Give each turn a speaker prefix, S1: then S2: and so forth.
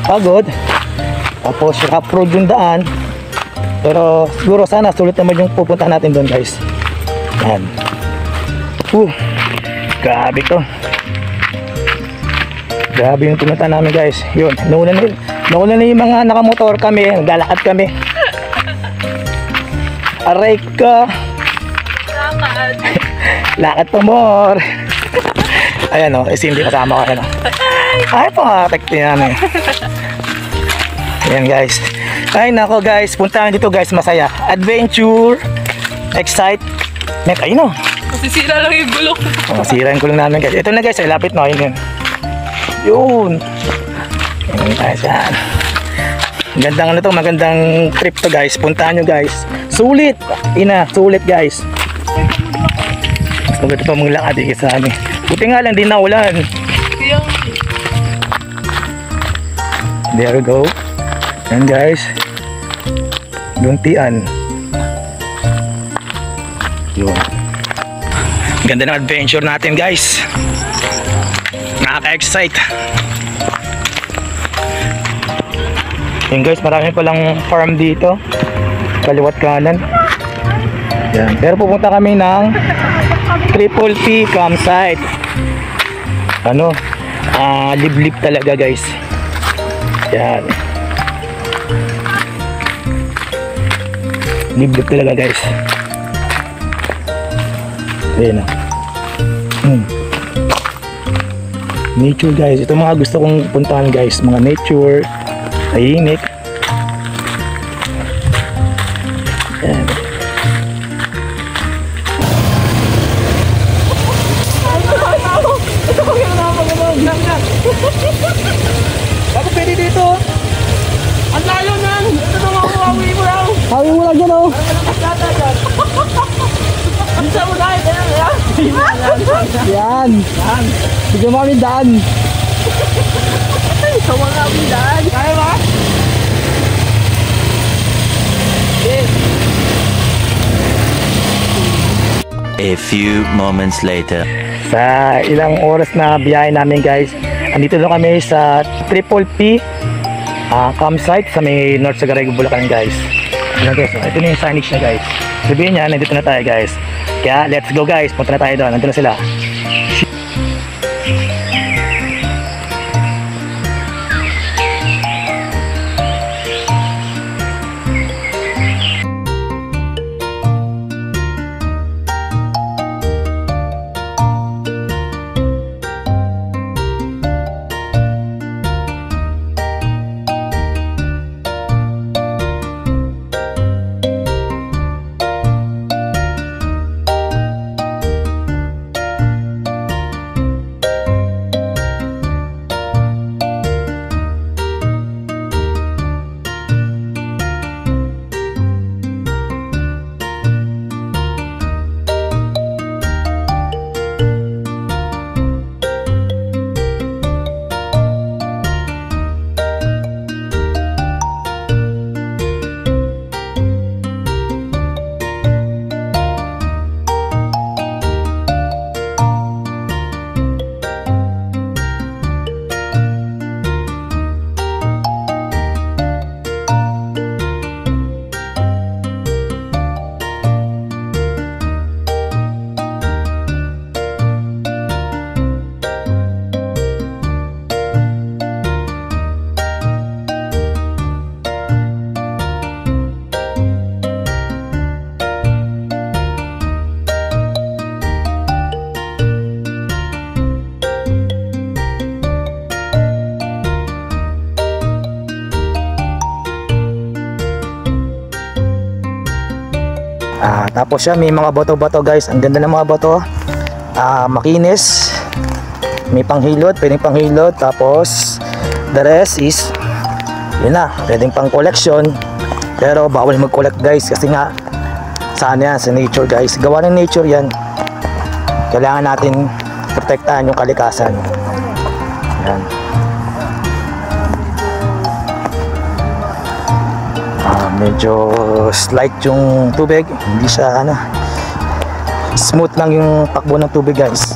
S1: pagod. Tapos rough road yung daan. Pero siguro sana sulit naman yung pupuntahan natin doon guys. Yan. Grabe to. Grabe yung pumunta namin guys. Yun, nauna na yung mga nakamotor kami. Naglalakad kami. Aray ka. Lakad pa more. Ayan o, hindi kasama ko. Ayan o. Ay, pangatekti yan eh. Ayan guys. Ay nako guys, puntahan dito guys, masaya. Adventure, excitement. Ayun o.
S2: Masisira lang yung gulong.
S1: Masira yung gulong namin guys. Ito na guys, ay lapit no. Ayun yun. Yun. Ayun guys, yan. Magandang ano to, magandang trip to guys. Puntahan nyo guys. Sulit. Sulit guys. Maganda pa mong lakad eh sa amin. Buti nga lang, di na ulan. There we go. Yan guys. Luntian. Yun. Ganda ng adventure natin guys. Nakaka-excite. Yan guys, marami palang farm dito. Kaliwat kanan. Yan. Pero pupunta kami ng Triple P campsite. Ano? Liblib talaga guys. Yan. Liblib talaga guys. Ayan o. Nature guys. Ito mga gusto kong puntahan guys. Mga nature. Tahimik. Ayan.
S3: Ako pwede dito. Ang layo nan. Ito na mga hawi mo lang.
S1: Hawi mo lang dyan o.
S3: Bisa mo dahil.
S1: Yan. Bigyan mo kami daan.
S3: Sa mga daan. Kaya ba?
S4: A few moments later.
S1: Sa ilang oras na biyahe namin guys, andito na kami sa Triple P campsite sa may North Sagaray, Bulacan guys. Ayan guys, ito na yung signage na guys. Sabihin niya, nandito na tayo guys. Kaya let's go guys, punta na tayo doon. Nandito na sila. Tapos siya may mga bato-bato guys. Ang ganda ng mga bato. Makinis. May panghilot, pwedeng panghilot. Tapos the rest is yun na, pwedeng pang collection. Pero bawal mag-collect guys kasi nga saan yan, sa nature guys. Gawa ng nature yan. Kailangan natin protektahan yung kalikasan. Yan. Medyo slight yung tubig, hindi siya smooth lang yung takbo ng tubig guys.